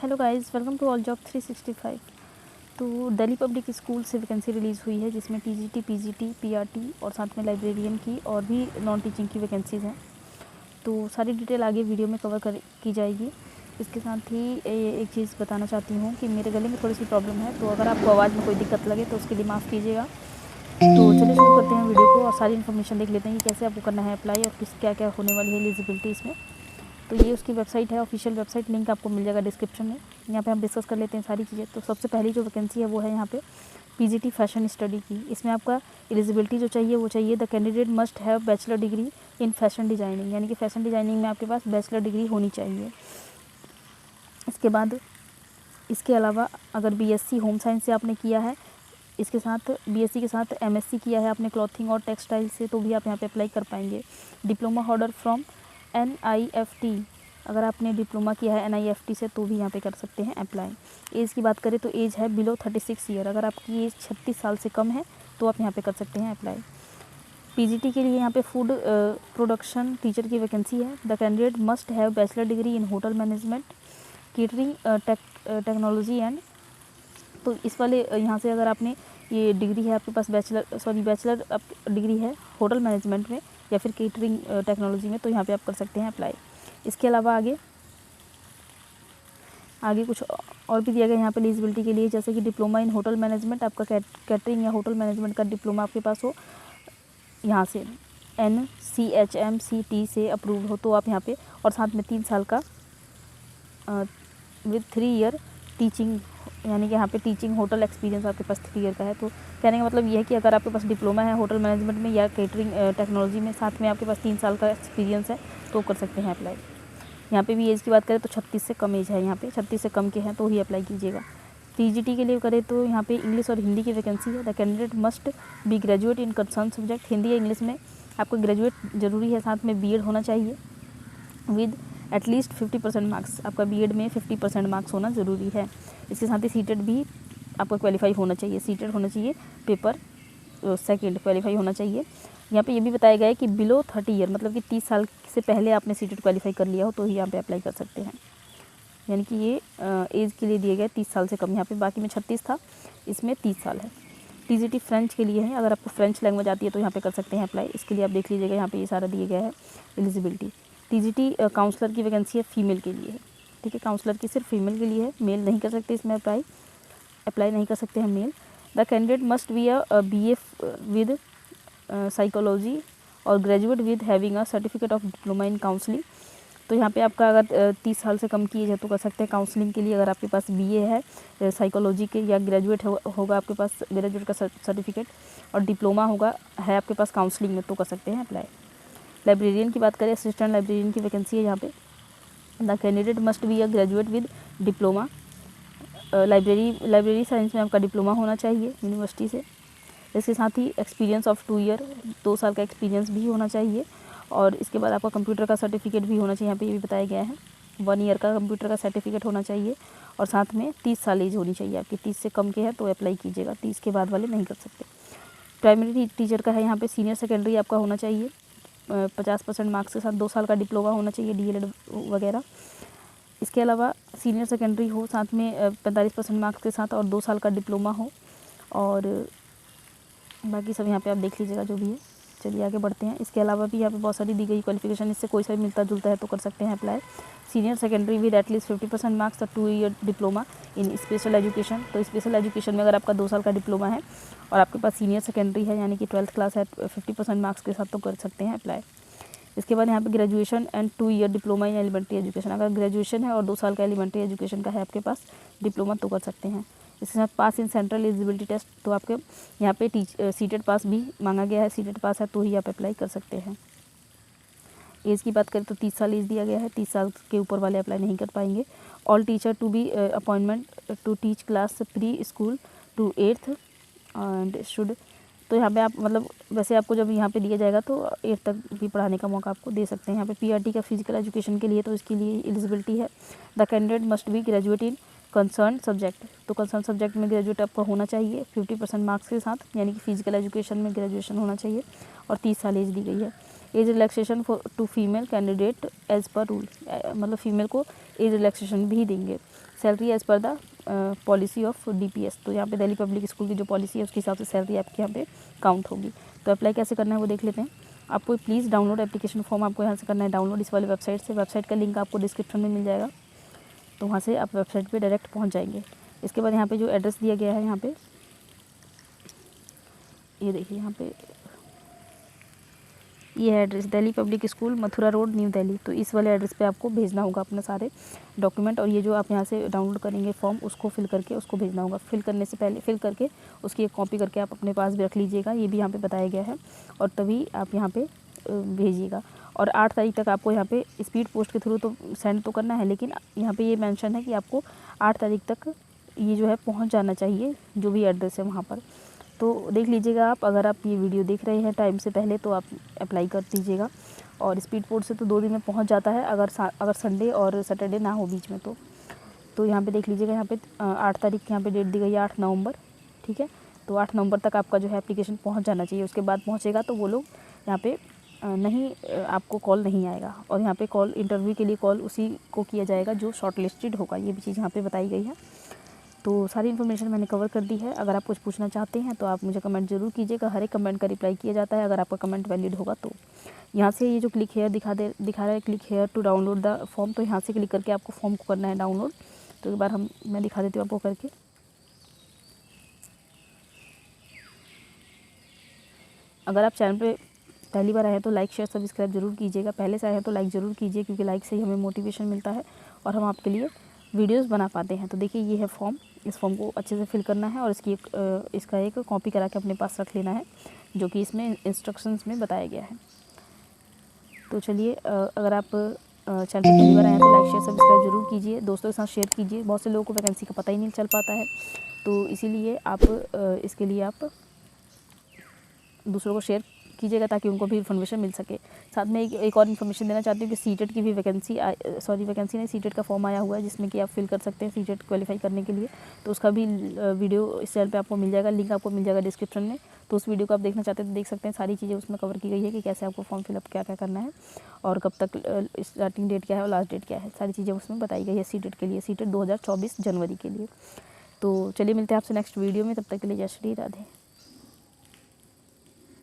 Hello guys, welcome to all job 365। तो Delhi Public School से vacancy release हुई है जिसमें टीजीटी, पीजीटी, पीआरटी और साथ में लाइब्रेरियन की और भी नॉन टीचिंग की वैकेंसीज़ हैं। तो सारी डिटेल आगे वीडियो में कवर की जाएगी। इसके साथ ही एक चीज़ बताना चाहती हूँ कि मेरे गले में थोड़ी सी प्रॉब्लम है, तो अगर आपको आवाज़ में कोई दिक्कत लगे तो उसके लिए माफ़ कीजिएगा। तो चलिए शुरू करते हैं वीडियो को और सारी इन्फॉर्मेशन देख लेते हैं कि कैसे आपको करना है अप्लाई और किस क्या क्या होने वाली है एलिजिबिलिटी इसमें। तो ये उसकी वेबसाइट है, ऑफिशियल वेबसाइट, लिंक आपको मिल जाएगा डिस्क्रिप्शन में। यहाँ पे हम डिस्कस कर लेते हैं सारी चीज़ें। तो सबसे पहली जो वैकेंसी है वो है यहाँ पे पीजीटी फैशन स्टडी की। इसमें आपका एलिजिबिलिटी जो चाहिए वो चाहिए the candidate must have bachelor degree in fashion designing, यानी कि फ़ैशन डिज़ाइनिंग में आपके पास बैचलर डिग्री होनी चाहिए। इसके बाद इसके अलावा अगर बीएससी होम साइंस से आपने किया है, इसके साथ बीएससी के साथ एमएससी किया है आपने क्लॉथिंग और टेक्सटाइल से, तो भी आप यहाँ पे अप्लाई कर पाएंगे। डिप्लोमा होल्डर फ्रॉम NIFT, अगर आपने डिप्लोमा किया है NIFT से तो भी यहाँ पे कर सकते हैं अप्लाई। एज की बात करें तो एज है बिलो 36 ईयर, अगर आपकी एज 36 साल से कम है तो आप यहाँ पे कर सकते हैं अप्लाई। पीजीटी के लिए यहाँ पे फूड प्रोडक्शन टीचर की वैकेंसी है। The candidate must have bachelor degree in hotel management, catering, technology and, तो इस वाले यहाँ से अगर आपने ये डिग्री है आपके पास बैचलर डिग्री है होटल मैनेजमेंट में या फिर केटरिंग टेक्नोलॉजी में, तो यहाँ पे आप कर सकते हैं अप्लाई। इसके अलावा आगे कुछ और भी दिया गया यहाँ पे एलिजिबिलिटी के लिए, जैसे कि डिप्लोमा इन होटल मैनेजमेंट, आपका कैटरिंग या होटल मैनेजमेंट का डिप्लोमा आपके पास हो, यहाँ से NCHMCT से अप्रूव हो तो आप यहाँ पे, और साथ में 3 साल का विद 3 ईयर टीचिंग, यानी कि यहाँ पे टीचिंग होटल एक्सपीरियंस आपके पास 3 ईयर का है। तो कहने का मतलब ये है कि अगर आपके पास डिप्लोमा है होटल मैनेजमेंट में या केटरिंग टेक्नोलॉजी में, साथ में आपके पास 3 साल का एक्सपीरियंस है तो कर सकते हैं अप्लाई। यहाँ पे भी एज की बात करें तो 36 से कम एज है, यहाँ पे 36 से कम के हैं तो ही अप्लाई कीजिएगा। टीजीटी के लिए करें तो यहाँ पे इंग्लिश और हिंदी की वैकेंसी है। The candidate must B graduate in concern subject, Hindi या इंग्लिश में आपको ग्रेजुएट जरूरी है, साथ में बीएड होना चाहिए विद एटलीस्ट 50% मार्क्स, आपका बीएड में 50% मार्क्स होना ज़रूरी है। इसके साथ ही सीटेड भी आपका क्वालिफाई होना चाहिए, सीटेड होना चाहिए, पेपर सेकंड क्वालिफाई होना चाहिए। यहाँ पे ये भी बताया गया है कि बिलो 30 ईयर, मतलब कि 30 साल से पहले आपने सीटेड क्वालिफाई कर लिया हो तो ही यहाँ पे अप्लाई कर सकते हैं, यानी कि ये एज के लिए दिए गए 30 साल से कम, यहाँ पे बाकी में 36 था, इसमें 30 साल है। टीजीटी फ्रेंच के लिए है, अगर आपको फ्रेंच लैंग्वेज आती है तो यहाँ पे कर सकते हैं अप्लाई। इसके लिए आप देख लीजिएगा, यहाँ पे ये सारा दिया गया है एलिजिबिलिटी। टीजीटी काउंसलर की वैकेंसी है, फीमेल के लिए है, ठीक है, काउंसलर की सिर्फ फीमेल के लिए है, मेल नहीं कर सकते इसमें अप्लाई नहीं कर सकते हैं male. The candidate must be a BA with psychology और graduate with having a certificate of diploma in counselling, तो यहाँ पे आपका अगर 30 साल से कम की एज है तो कर सकते हैं काउंसलिंग के लिए। अगर आपके पास BA है साइकोलॉजी के या ग्रेजुएट होगा आपके पास ग्रेजुएट का सर्टिफिकेट और डिप्लोमा होगा है आपके पास काउंसलिंग में, तो कर सकते हैं अप्लाई। लाइब्रेरियन की बात करें, असिस्टेंट लाइब्रेरियन की वैकेंसी है यहाँ पे। The candidate must be a graduate with diploma, library science में आपका डिप्लोमा होना चाहिए यूनिवर्सिटी से। इसके साथ ही एक्सपीरियंस ऑफ 2 ईयर, 2 साल का एक्सपीरियंस भी होना चाहिए, और इसके बाद आपका कंप्यूटर का सर्टिफिकेट भी होना चाहिए, यहाँ पे ये भी बताया गया है 1 ईयर का कंप्यूटर का सर्टिफिकेट होना चाहिए, और साथ में 30 साल एज होनी चाहिए आपकी। 30 से कम के है तो अप्लाई कीजिएगा, 30 के बाद वाले नहीं कर सकते। प्राइमरी टीचर का है यहाँ पे, सीनियर सेकेंडरी आपका होना चाहिए 50% मार्क्स के साथ, 2 साल का डिप्लोमा होना चाहिए, DLED वगैरह। इसके अलावा सीनियर सेकेंडरी हो, साथ में 45% मार्क्स के साथ और 2 साल का डिप्लोमा हो, और बाकी सब यहाँ पे आप देख लीजिएगा जो भी है। चलिए आगे बढ़ते हैं। इसके अलावा भी यहाँ पे बहुत सारी दी गई क्वालिफिकेशन, इससे कोई सा भी मिलता जुलता है तो कर सकते हैं apply. Senior secondary with at least 50% marks और 2 ईयर डिप्लोमा इन स्पेशल एजुकेशन, तो स्पेशल एजुकेशन में अगर आपका 2 साल का डिप्लोमा है और आपके पास सीनियर सेकेंडरी है यानी कि 12th क्लास है 50% मार्क्स के साथ, तो कर सकते हैं अप्लाई। इसके बाद यहाँ पे graduation and 2 year diploma in elementary education, अगर ग्रेजुएशन है और 2 साल का एलिमेंट्री एजुकेशन का है आपके पास डिप्लोमा तो कर सकते हैं। इसके साथ पास इन सेंट्रल एलिजिबिलिटी टेस्ट, तो आपके यहाँ पे सीटेड पास भी मांगा गया है, सीटेड पास है तो ही आप अप्लाई कर सकते हैं। एज की बात करें तो 30 साल एज दिया गया है, 30 साल के ऊपर वाले अप्लाई नहीं कर पाएंगे। All teacher to be appointment to teach class pre school to 8th and should, तो यहाँ पे आप मतलब वैसे आपको जब यहाँ पे दिया जाएगा तो 8th तक भी पढ़ाने का मौका आपको दे सकते हैं। यहाँ पे पीआरटी का फिजिकल एजुकेशन के लिए, तो इसके लिए एलिजिबिलिटी है। The candidate must B graduate in concern subject, तो कंसर्न सब्जेक्ट में ग्रेजुएट आपको होना चाहिए 50% मार्क्स के साथ, यानी कि फिजिकल एजुकेशन में ग्रेजुएशन होना चाहिए, और 30 साल एज दी गई है। Age relaxation for to female candidate as per rule, मतलब फीमेल को एज रिलैक्सेशन भी देंगे। Salary as per the policy of DPS। तो यहाँ पे दिल्ली पब्लिक स्कूल की जो पॉलिसी है उसके हिसाब से सैलरी आपके यहाँ पे काउंट होगी। तो अप्लाई कैसे करना है वो देख लेते हैं। आपको प्लीज़ डाउनलोड एप्लीकेशन फॉर्म आपको यहाँ से करना है डाउनलोड इस वाले वेबसाइट से। वेबसाइट का लिंक आपको डिस्क्रिप्शन में मिल जाएगा, तो वहाँ से आप वेबसाइट पे डायरेक्ट पहुँच जाएंगे। इसके बाद यहाँ पे जो एड्रेस दिया गया है, यहाँ पे ये देखिए, यहाँ पे ये है address, Delhi Public school, Mathura road, new Delhi. तो इस वाले एड्रेस पे आपको भेजना होगा अपने सारे डॉक्यूमेंट, और ये जो आप यहाँ से डाउनलोड करेंगे फॉर्म उसको फिल करके उसको भेजना होगा। फिल करने से पहले फिल करके उसकी एक कॉपी करके आप अपने पास भी रख लीजिएगा, ये भी यहाँ पे बताया गया है, और तभी आप यहाँ पे भेजिएगा। और 8 तारीख तक आपको यहाँ पे स्पीड पोस्ट के थ्रू तो सेंड तो करना है, लेकिन यहाँ पे ये मेंशन है कि आपको 8 तारीख तक ये जो है पहुँच जाना चाहिए जो भी एड्रेस है वहाँ पर। तो देख लीजिएगा आप, अगर आप ये वीडियो देख रहे हैं टाइम से पहले तो आप अप्लाई कर दीजिएगा। और स्पीड पोस्ट से तो 2 दिन में पहुंच जाता है, अगर संडे और सैटरडे ना हो बीच में तो यहाँ पे देख लीजिएगा, यहाँ पे 8 तारीख यहाँ पे डेट दी गई है, 8 नवंबर, ठीक है। तो 8 नवंबर तक आपका जो है एप्लीकेशन पहुँच जाना चाहिए। उसके बाद पहुँचेगा तो वो लोग यहाँ पे नहीं, आपको कॉल नहीं आएगा। और यहाँ पे कॉल, इंटरव्यू के लिए कॉल उसी को किया जाएगा जो शॉर्ट लिस्टेड होगा, ये भी चीज़ यहाँ पे बताई गई है। तो सारी इन्फॉर्मेशन मैंने कवर कर दी है। अगर आप कुछ पूछना चाहते हैं तो आप मुझे कमेंट ज़रूर कीजिएगा, हर एक कमेंट का रिप्लाई किया जाता है अगर आपका कमेंट वैलिड होगा तो। यहाँ से ये जो क्लिक हेयर दिखा रहा है, click here to download the form, तो यहाँ से क्लिक करके आपको फॉर्म को करना है डाउनलोड। तो एक बार मैं दिखा देती हूँ आपको करके। अगर आप चैनल पे पहली बार आए हैं तो लाइक शेयर सब्सक्राइब जरूर कीजिएगा, पहले से आए हैं तो लाइक ज़रूर कीजिए, क्योंकि लाइक से ही हमें मोटिवेशन मिलता है और हम आपके लिए वीडियोस बना पाते हैं। तो देखिए ये है फॉर्म, इस फॉर्म को अच्छे से फिल करना है और इसका एक कॉपी करा के अपने पास रख लेना है, जो कि इसमें इंस्ट्रक्शंस में बताया गया है। तो चलिए, अगर आप चैनल पर पहली बार आए हैं तो लाइक शेयर सब्सक्राइब जरूर कीजिए, दोस्तों के साथ शेयर कीजिए। बहुत से लोगों को वैकेंसी का पता ही नहीं चल पाता है, तो इसीलिए आप इसके लिए आप दूसरों को शेयर कीजिएगा ताकि उनको भी इन्फॉर्मेशन मिल सके। साथ में एक और इन्फॉर्मेशन देना चाहती हूँ कि सीटेट की भी वैकेंसी नहीं, सीटेट का फॉर्म आया हुआ है जिसमें कि आप फिल कर सकते हैं सीटेट क्वालिफाई करने के लिए। तो उसका भी वीडियो इस चैनल पे आपको मिल जाएगा, लिंक आपको मिल जाएगा डिस्क्रिप्शन में। तो उस वीडियो को आप देखना चाहते हैं तो देख सकते हैं, सारी चीज़ें उसमें कवर की गई है कि कैसे आपको फॉर्म फिलअप क्या क्या करना है और कब तक स्टार्टिंग डेट क्या है और लास्ट डेट क्या है, सारी चीज़ें उसमें बताई गई है सीटेट के लिए, सीटेट 2024 जनवरी के लिए। तो चलिए मिलते हैं आपसे नेक्स्ट वीडियो में, तब तक के लिए जय श्री राधे।